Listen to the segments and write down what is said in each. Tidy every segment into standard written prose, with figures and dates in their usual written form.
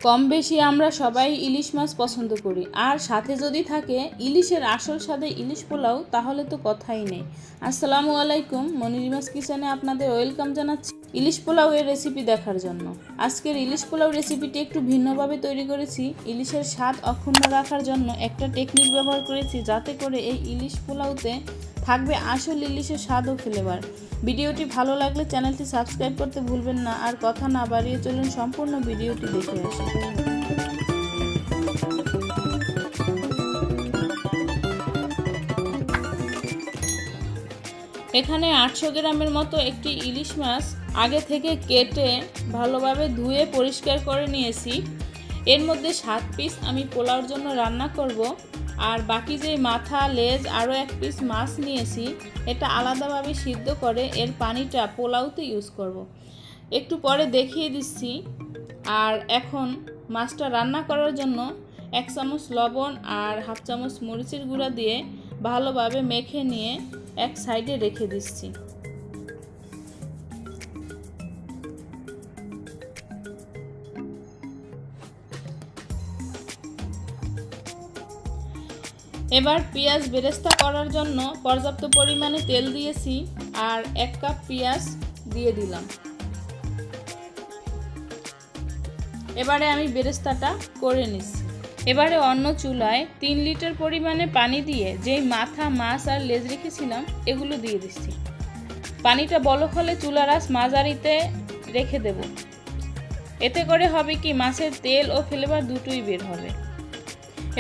কম বেশি আমরা সবাই ইলিশ মাছ পছন্দ করি, আর সাথে যদি থাকে ইলিশের আসল স্বাদে ইলিশ পোলাও, তাহলে তো কথাই নেই। আসসালামু আলাইকুম, মনিরিমাস কিচেনে আপনাদের ওয়েলকাম জানাচ্ছি ইলিশ পোলাও এর রেসিপি দেখার জন্য। আজকের ইলিশ পোলাও রেসিপিটি একটু ভিন্নভাবে তৈরি করেছি। ইলিশের স্বাদ অক্ষুণ্ণ রাখার জন্য একটা টেকনিক ব্যবহার করেছি, যাতে করে এই ইলিশ পোলাওতে থাকবে আসল ইলিশের স্বাদ ও ফ্লেভার। ভিডিওটি ভালো লাগলে চ্যানেলটি সাবস্ক্রাইব করতে ভুলবেন না। আর কথা না বাড়িয়ে চলুন সম্পূর্ণ ভিডিওটি দেখে আসি। এখানে 800 গ্রামের মতো একটি ইলিশ মাছ আগে থেকে কেটে ভালোভাবে ধুয়ে পরিষ্কার করে নিয়েছি। এর মধ্যে 7 পিস আমি পোলাওর জন্য রান্না করব, আর বাকি যে মাথা, লেজ আরও 1 পিস মাছ নিয়েছি, এটা আলাদাভাবে সিদ্ধ করে এর পানিটা পোলাওতে ইউজ করব। একটু পরে দেখিয়ে দিচ্ছি। আর এখন মাছটা রান্না করার জন্য 1 চামচ লবণ আর 1/2 চামচ মরিচের গুঁড়া দিয়ে ভালোভাবে মেখে নিয়ে এক সাইডে রেখে দিচ্ছি। এবার পেঁয়াজ বেরেস্তা করার জন্য পর্যাপ্ত পরিমাণে তেল দিয়েছি, আর 1 কাপ পেঁয়াজ দিয়ে দিলাম। এবারে আমি বেরেস্তাটা করে নিচ্ছি। এবারে অন্য চুলায় 3 লিটার পরিমাণে পানি দিয়ে যেই মাথা, মাছ আর লেজ রেখেছিলাম এগুলো দিয়ে দিচ্ছি। পানিটা বলক হলে চুলার আঁচ মাঝারিতে রেখে দেব। এতে করে হবে কি, মাছের তেল ও ফ্লেভার দুটোই বের হবে।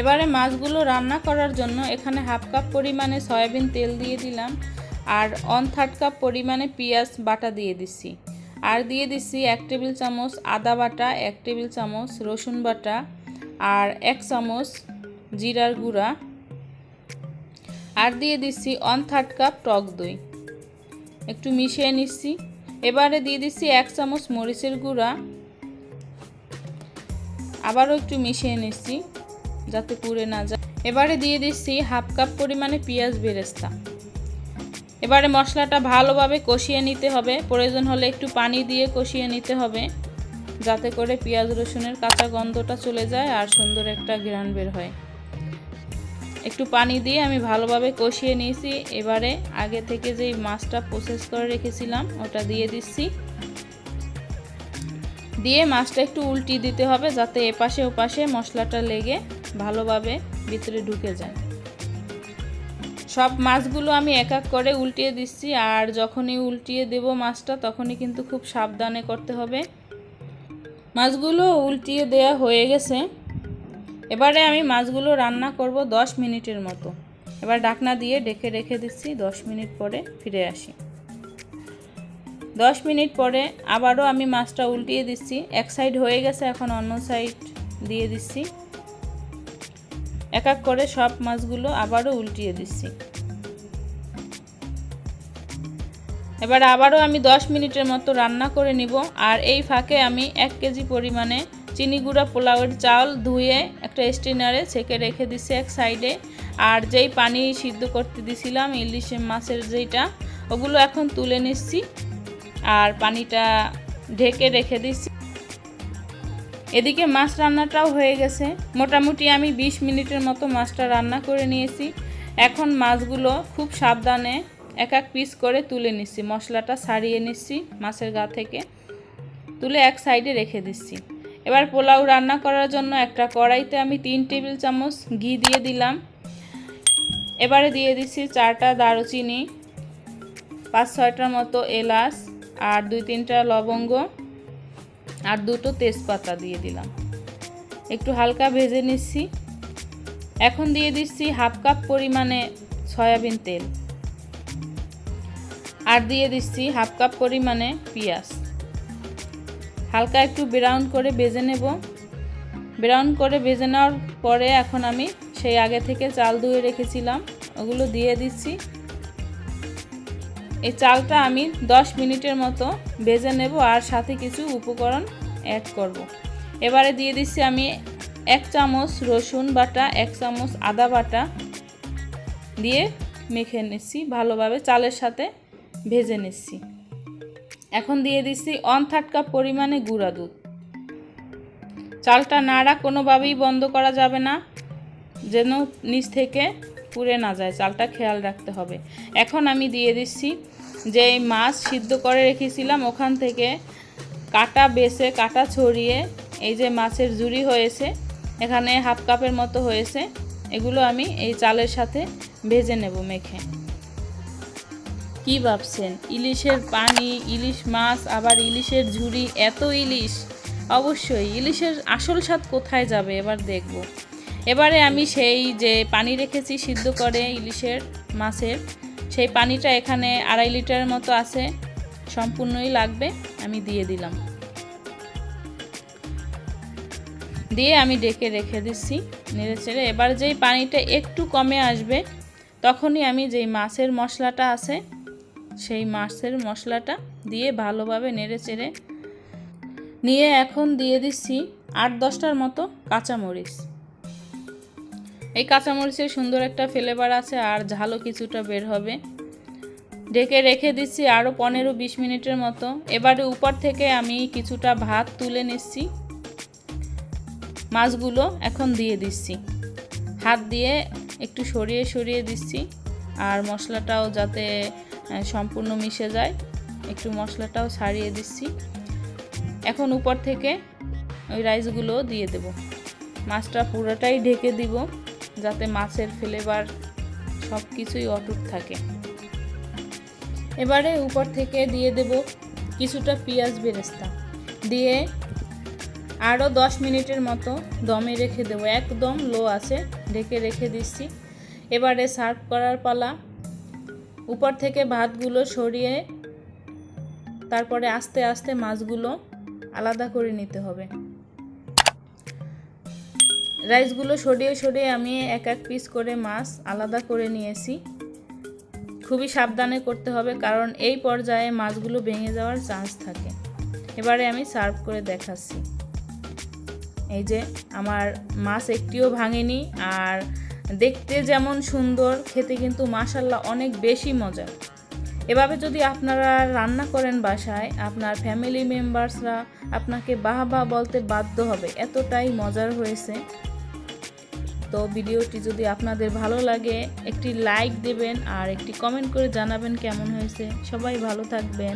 এবারে মাছগুলো রান্না করার জন্য এখানে 1/2 কাপ পরিমাণে সয়াবিন তেল দিয়ে দিলাম, আর 1/3 কাপ পরিমাণে পেঁয়াজ বাটা দিয়ে দিচ্ছি। আর দিয়ে দিচ্ছি 1 টেবিল চামচ আদা বাটা, 1 টেবিল চামচ রসুন বাটা, আর 1 চামচ জিরার গুঁড়া, আর দিয়ে দিচ্ছি 1/3 কাপ টক দই। একটু মিশিয়ে নিচ্ছি। এবারে দিয়ে দিচ্ছি 1 চামচ মরিচের গুঁড়া, আবারও একটু মিশিয়ে নিচ্ছি যাতে পুড়ে না যায়। এবারে দিয়ে দিচ্ছি 1/2 কাপ পরিমাণে পেঁয়াজ বেরেস্তা। এবারে মশলাটা ভালোভাবে কষিয়ে নিতে হবে। প্রয়োজন হলে একটু পানি দিয়ে কষিয়ে নিতে হবে, যাতে করে পেঁয়াজ রসুনের কাঁচা গন্ধটা চলে যায় আর সুন্দর একটা ঘ্রাণ বের হয়। একটু পানি দিয়ে আমি ভালোভাবে কষিয়ে নিয়েছি। এবারে আগে থেকে যেই মাছটা প্রসেস করে রেখেছিলাম ওটা দিয়ে দিচ্ছি। দিয়ে মাছটা একটু উল্টিয়ে দিতে হবে, যাতে এপাশে ওপাশে মশলাটা লেগে ভালোভাবে ভিতরে ঢুকে যায়। সব মাছগুলো আমি এক এক করে উল্টিয়ে দিচ্ছি, আর যখনই উল্টিয়ে দেব মাছটা, তখনই কিন্তু খুব সাবধানে করতে হবে। মাছগুলো উল্টিয়ে দেওয়া হয়ে গেছে। এবারে আমি মাছগুলো রান্না করব 10 মিনিটের মতো। এবার ঢাকনা দিয়ে ঢেকে রেখে দিচ্ছি। 10 মিনিট পরে ফিরে আসি। 10 মিনিট পরে আবারও আমি মাছটা উল্টিয়ে দিচ্ছি। এক সাইড হয়ে গেছে, এখন অন্য সাইড দিয়ে দিচ্ছি। এক এক করে সব মাছগুলো আবারও উল্টিয়ে দিচ্ছি। এবার আবারও আমি 10 মিনিটের মতো রান্না করে নিব। আর এই ফাঁকে আমি 1 কেজি পরিমাণে চিনি গুঁড়া পোলাওয়ের চাল ধুয়ে একটা স্ট্রেনারে ছেঁকে রেখে দিচ্ছি এক সাইডে। আর যেই পানি সিদ্ধ করতে দিছিলাম ইলিশ মাছের যেটা, ওগুলো এখন তুলে নিচ্ছি আর পানিটা ঢেকে রেখে দিচ্ছি। এদিকে মাছ রান্নাটাও হয়ে গেছে। মোটামুটি আমি 20 মিনিটের মতো মাছটা রান্না করে নিয়েছি। এখন মাছগুলো খুব সাবধানে এক এক পিস করে তুলে নিচ্ছি। মশলাটা ছাড়িয়ে নিচ্ছি মাছের গা থেকে, তুলে এক সাইডে রেখে দিচ্ছি। এবার পোলাও রান্না করার জন্য একটা কড়াইতে আমি 3 টেবিল চামচ ঘি দিয়ে দিলাম। এবারে দিয়ে দিচ্ছি 4টা দারুচিনি, 5-6টার মতো এলাচ, আর 2-3টা লবঙ্গ, আর 2টো তেজপাতা দিয়ে দিলাম। একটু হালকা ভেজে নিচ্ছি। এখন দিয়ে দিচ্ছি 1/2 কাপ পরিমাণে সয়াবিন তেল, আর দিয়ে দিচ্ছি 1/2 কাপ পরিমাণে পেঁয়াজ। হালকা একটু ব্রাউন করে ভেজে নেব। ব্রাউন করে ভেজে নেওয়ার পরে এখন আমি সেই আগে থেকে চাল ধুয়ে রেখেছিলাম ওগুলো দিয়ে দিচ্ছি। এই চালটা আমি 10 মিনিটের মতো ভেজে নেব, আর সাথে কিছু উপকরণ অ্যাড করব। এবারে দিয়ে দিচ্ছি আমি 1 চামচ রসুন বাটা, 1 চামচ আদা বাটা দিয়ে মেখে নিচ্ছি, ভালোভাবে চালের সাথে ভেজে নিচ্ছি। এখন দিয়ে দিচ্ছি 1/3 কাপ পরিমাণে গুঁড়া দুধ। চালটা নাড়া কোনোভাবেই বন্ধ করা যাবে না, যেন নিচ থেকে পুড়ে না যায়, চালটা খেয়াল রাখতে হবে। এখন আমি দিয়ে দিচ্ছি যে মাছ সিদ্ধ করে রেখেছিলাম ওখান থেকে কাটা বেছে কাটা ছড়িয়ে এই যে মাছের ঝুরি হয়েছে, এখানে হাফ কাপের মতো হয়েছে, এগুলো আমি এই চালের সাথে ভেজে নেব মেখে। কি ভাবছেন ইলিশের পানি, ইলিশ মাছ, আবার ইলিশের ঝুরি, এত ইলিশ? অবশ্যই ইলিশের আসল স্বাদ কোথায় যাবে এবার দেখব। এবারে আমি সেই যে পানি রেখেছি সিদ্ধ করে ইলিশের মাছের, সেই পানিটা এখানে 2.5 লিটারের মতো আছে, সম্পূর্ণই লাগবে, আমি দিয়ে দিলাম। দিয়ে আমি ঢেকে রেখে দিচ্ছি নেড়েচেড়ে। এবার যেই পানিটা একটু কমে আসবে তখনই আমি যেই মাছের মশলাটা আছে সেই মাছের মশলাটা দিয়ে ভালোভাবে নেড়েচেড়ে নিয়ে এখন দিয়ে দিচ্ছি 8-10টার মতো কাঁচামরিচ। এই কাঁচামরিচের সুন্দর একটা ফ্লেভার আছে আর ঝালও কিছুটা বের হবে। ঢেকে রেখে দিচ্ছি আরও 15-20 মিনিটের মতো। এবারে উপর থেকে আমি কিছুটা ভাত তুলে নিচ্ছি, মাছগুলো এখন দিয়ে দিচ্ছি, হাত দিয়ে একটু সরিয়ে সরিয়ে দিচ্ছি, আর মশলাটাও যাতে সম্পূর্ণ মিশে যায় একটু মশলাটাও ছাড়িয়ে দিচ্ছি। এখন উপর থেকে ওই রাইসগুলো দিয়ে দেব, মাছটা পুরোটাই ঢেকে দিব যাতে মাছের ফ্লেভার সব কিছুই অটুট থাকে। এবারে উপর থেকে দিয়ে দেব কিছুটা পেঁয়াজ বেরেস্তা, দিয়ে আরও 10 মিনিটের মতো দমে রেখে দেবো, একদম লো আছে ঢেকে রেখে দিচ্ছি। এবারে সার্ভ করার পালা। উপর থেকে ভাতগুলো সরিয়ে তারপরে আস্তে আস্তে মাছগুলো আলাদা করে নিতে হবে। রাইসগুলো সরিয়ে সরিয়ে আমি এক এক পিস করে মাছ আলাদা করে নিয়েছি। খুবই সাবধানে করতে হবে কারণ এই পর্যায়ে মাছগুলো ভেঙে যাওয়ার চান্স থাকে। এবারে আমি সার্ভ করে দেখাচ্ছি। এই যে আমার মাছ একটিও ভাঙেনি, আর দেখতে যেমন সুন্দর, খেতে কিন্তু মাশাআল্লাহ অনেক বেশি মজা। এভাবে যদি আপনারা রান্না করেন বাসায়, আপনার ফ্যামিলি মেম্বার্সরা আপনাকে বাহ বাহ বলতে বাধ্য হবে, এতটাই মজার হয়েছে। তো ভিডিওটি যদি আপনাদের ভালো লাগে একটি লাইক দেবেন আর একটি কমেন্ট করে জানাবেন কেমন হয়েছে। সবাই ভালো থাকবেন।